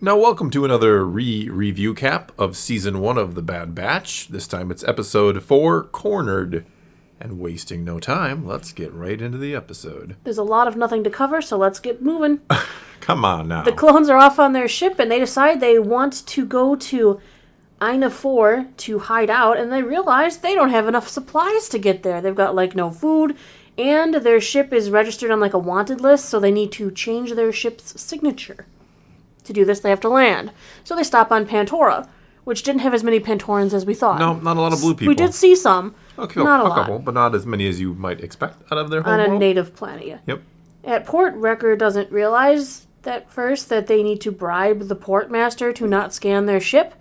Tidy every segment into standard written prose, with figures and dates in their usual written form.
Now, welcome to another review cap of Season 1 of The Bad Batch. This time it's Episode 4, Cornered. And wasting no time, let's get right into the episode. There's a lot of nothing to cover, so let's get moving. Come on now. The clones are off on their ship, and they decide they want to go to Ep4 to hide out, and they realize they don't have enough supplies to get there. They've got, no food, and their ship is registered on, a wanted list, so they need to change their ship's signature. To do this, they have to land. So they stop on Pantora, which didn't have as many Pantorans as we thought. No, not a lot of blue people. We did see some. Okay, not a couple, lot. but not as many as you might expect out of their home on a world. native planet, yeah. Yep. At port, Wrecker doesn't realize at first that they need to bribe the portmaster to not scan their ship.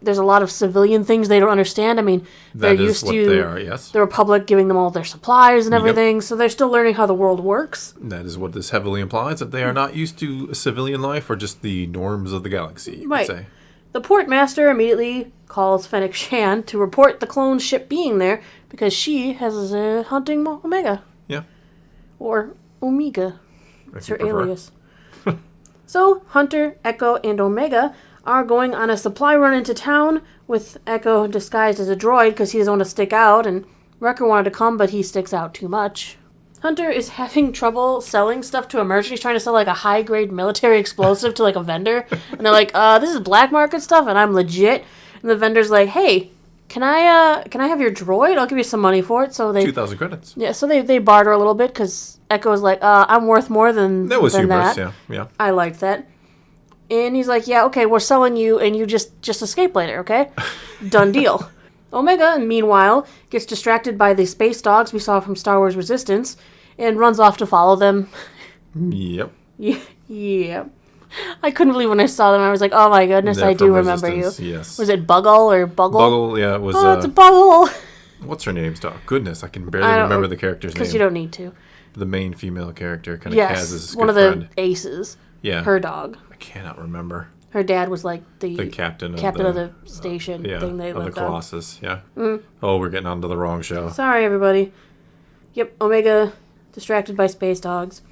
There's a lot of civilian things they don't understand. I mean, they're used to they are, yes. The Republic giving them all their supplies and everything, so they're still learning how the world works. That is what this heavily implies, that they are not used to civilian life or just the norms of the galaxy, you could say. The portmaster immediately calls Fennec Shand to report the clone ship being there because she has a hunting Omega. Yeah. Or Omega. It's her alias. So, Hunter, Echo, and Omega are going on a supply run into town with Echo disguised as a droid because he doesn't want to stick out, and Wrecker wanted to come, but he sticks out too much. Hunter is having trouble selling stuff to a merchant. He's trying to sell, a high-grade military explosive to, a vendor. And they're like, this is black market stuff, and I'm legit. And the vendor's like, hey, can I have your droid? I'll give you some money for it. So they 2,000 credits. Yeah, so they barter a little bit, because Echo's like, I'm worth more than that. Was humorous, that. Yeah. I liked that. And he's like, yeah, okay, we're selling you, and you just escape later, okay? Done deal. Omega, meanwhile, gets distracted by the space dogs we saw from Star Wars Resistance, and runs off to follow them. Yep. Yeah. I couldn't believe when I saw them. I was like, oh my goodness, They're I do remember Resistance, you. Yes. Was it Buggle or Buggle? Buggle, yeah, it was... Oh, it's a Buggle! What's her name? Goodness, I can barely remember the character's name. Because you don't need to. The main female character, kind of Kaz's one of friend. the aces. Yeah. Her dog. I cannot remember. Her dad was the captain of the station thing they lived on. the Colossus, yeah. Oh, we're getting onto the wrong show. Sorry, everybody. Yep, Omega, distracted by space dogs.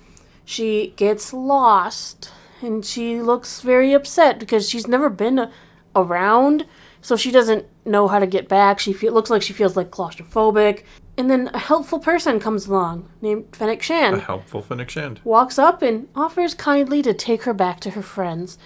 She gets lost, and she looks very upset because she's never been around, so she doesn't know how to get back. Looks like she feels claustrophobic. And then a helpful person comes along, named Fennec Shand. A helpful Fennec Shand. Walks up and offers kindly to take her back to her friends.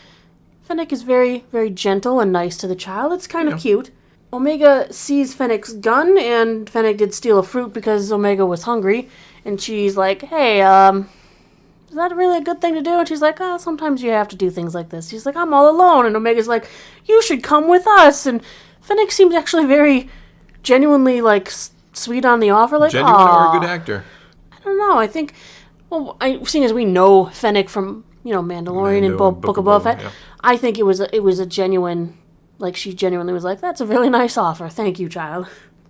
Fennec is very, very gentle and nice to the child. It's kind of cute. Omega sees Fennec's gun, and Fennec did steal a fruit because Omega was hungry. And she's like, hey, is that really a good thing to do? And she's like, sometimes you have to do things like this. She's like, I'm all alone. And Omega's like, you should come with us. And Fennec seems actually very genuinely, sweet on the offer. Genuine or a good actor? I don't know. I think, seeing as we know Fennec from, Mandalorian and Book of Boba Fett, yeah. I think it was a genuine, she genuinely was like, that's a really nice offer. Thank you, child.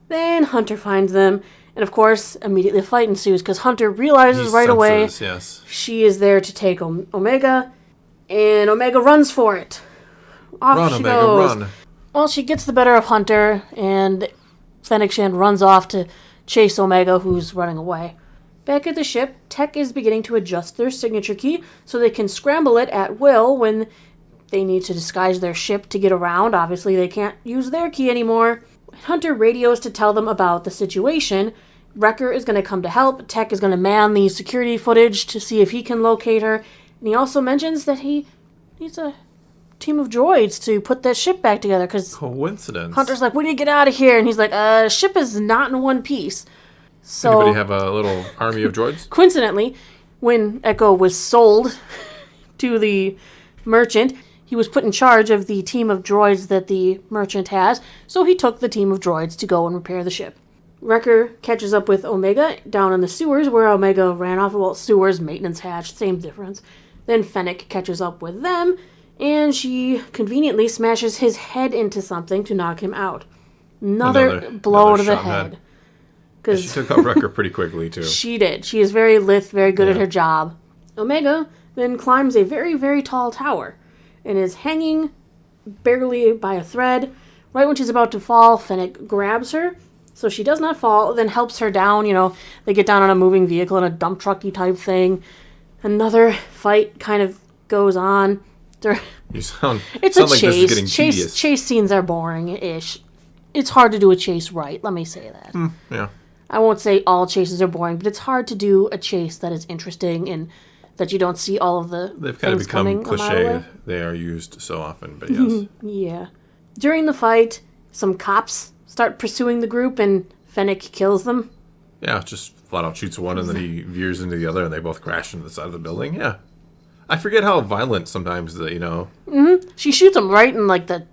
Then Hunter finds them, and of course, immediately a fight ensues, because Hunter realizes right away she is there to take Omega, and Omega runs for it. Off she goes. Run. Well, she gets the better of Hunter, and Fennec Shand runs off to chase Omega, who's running away. Back at the ship, Tech is beginning to adjust their signature key so they can scramble it at will when they need to disguise their ship to get around. Obviously, they can't use their key anymore. Hunter radios to tell them about the situation. Wrecker is going to come to help. Tech is going to man the security footage to see if he can locate her. And he also mentions that he needs a team of droids to put that ship back together. Because coincidence. Hunter's like, we need to get out of here. And he's like, ship is not in one piece. So, anybody have a little army of droids? Coincidentally, when Echo was sold to the merchant, he was put in charge of the team of droids that the merchant has, so he took the team of droids to go and repair the ship. Wrecker catches up with Omega down in the sewers where Omega ran off. Well, sewers, maintenance hatch, same difference. Then Fennec catches up with them, and she conveniently smashes his head into something to knock him out. Another blow to the head. She took out Wrecker pretty quickly, too. She did. She is very lithe, very good at her job. Omega then climbs a very, very tall tower and is hanging barely by a thread. Right when she's about to fall, Fennec grabs her, so she does not fall, then helps her down. They get down on a moving vehicle in a dump trucky type thing. Another fight kind of goes on. You sound It's sound a like this is getting chase. tedious. Chase scenes are boring-ish. It's hard to do a chase right. Let me say that. Yeah. I won't say all chases are boring, but it's hard to do a chase that is interesting and that you don't see all of the They've kind of things become coming a mile cliche. away. They are used so often, but yes. Yeah. During the fight, some cops start pursuing the group and Fennec kills them. Yeah, just flat out shoots one and then he veers into the other and they both crash into the side of the building. Yeah. I forget how violent sometimes, She shoots him right in like the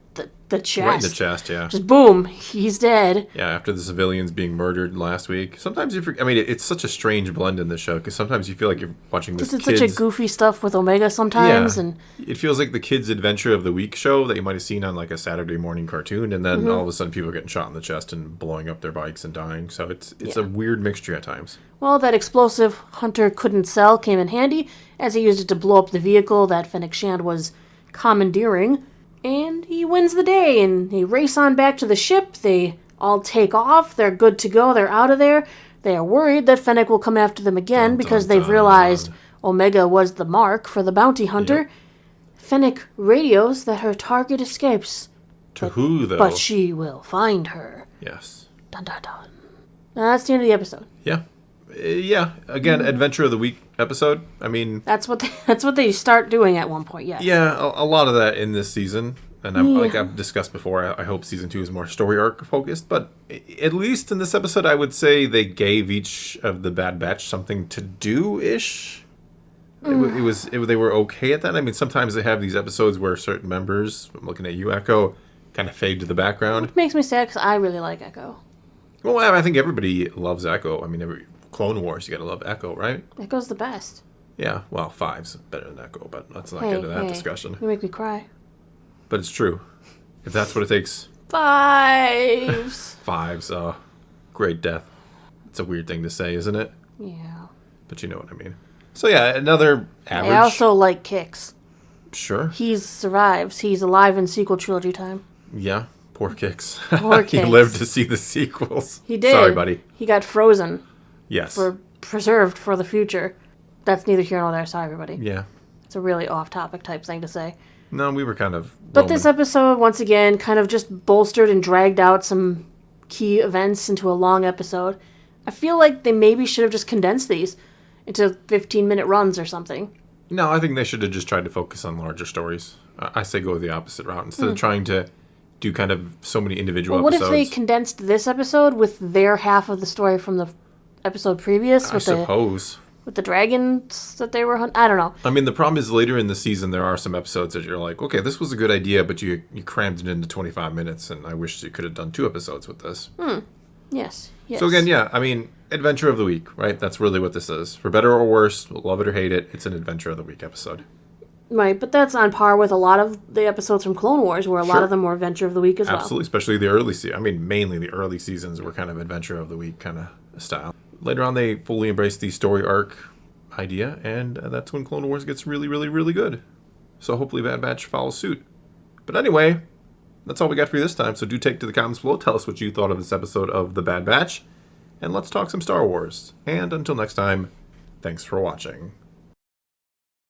chest. right in the chest, yeah. Just boom, he's dead. Yeah, after the civilians being murdered last week. Sometimes you forget, I mean, it's such a strange blend in the show because sometimes you feel like you're watching this It's such a goofy stuff with Omega sometimes. Yeah, And it feels like the Kids Adventure of the Week show that you might have seen on like a Saturday morning cartoon, and then all of a sudden people are getting shot in the chest and blowing up their bikes and dying. So it's a weird mixture at times. well, that explosive Hunter couldn't sell came in handy as he used it to blow up the vehicle that Fennec Shand was commandeering. And he wins the day, and they race on back to the ship. They all take off. They're good to go. They're out of there. They are worried that Fennec will come after them again because they've realized Omega was the mark for the bounty hunter. Yep. Fennec radios that her target escapes. To who, though? But she will find her. Yes. Dun dun dun. Now that's the end of the episode. Yeah. Yeah. Again, Adventure of the Week episode. I mean... That's what they start doing at one point, yes. Yeah, a lot of that in this season. And like I've discussed before, I hope season 2 is more story arc focused. But at least in this episode, I would say they gave each of the Bad Batch something to do-ish. They were okay at that. I mean, sometimes they have these episodes where certain members, I'm looking at you, Echo, kind of fade to the background. Which makes me sad because I really like Echo. Well, I think everybody loves Echo. I mean, every Clone Wars, you gotta love Echo, right? Echo's the best. Yeah, well, 5's better than Echo, but let's not get into that discussion. You make me cry. But it's true. If that's what it takes. 5s. 5's, great death. It's a weird thing to say, isn't it? Yeah. But you know what I mean. So yeah, another average. I also like Kix. Sure. He survives. He's alive in sequel trilogy time. Yeah, poor Kix. Poor He Kix. lived to see the sequels. He did. Sorry, buddy. He got frozen. Yes. Preserved for the future. That's neither here nor there. Sorry, everybody. Yeah. It's a really off-topic type thing to say. No, we were kind of But this episode, once again, kind of just bolstered and dragged out some key events into a long episode. I feel like they maybe should have just condensed these into 15-minute runs or something. No, I think they should have just tried to focus on larger stories. I say go the opposite route. Instead of trying to do kind of so many individual What episodes. if they condensed this episode with their half of the story from the episode previous? I suppose. With the dragons that they were hunting? I don't know. I mean, the problem is later in the season, there are some episodes that you're like, okay, this was a good idea, but you crammed it into 25 minutes, and I wish you could have done 2 episodes with this. Yes. So again, yeah, I mean, Adventure of the Week, right? That's really what this is. For better or worse, love it or hate it, it's an Adventure of the Week episode. Right, but that's on par with a lot of the episodes from Clone Wars, where a lot of them were Adventure of the Week as well. Absolutely, especially the early season. I mean, mainly the early seasons were kind of Adventure of the Week kind of style. Later on, they fully embraced the story arc idea, and that's when Clone Wars gets really, really, really good. So hopefully Bad Batch follows suit. But anyway, that's all we got for you this time, so do take to the comments below. Tell us what you thought of this episode of The Bad Batch, and let's talk some Star Wars. And until next time, thanks for watching.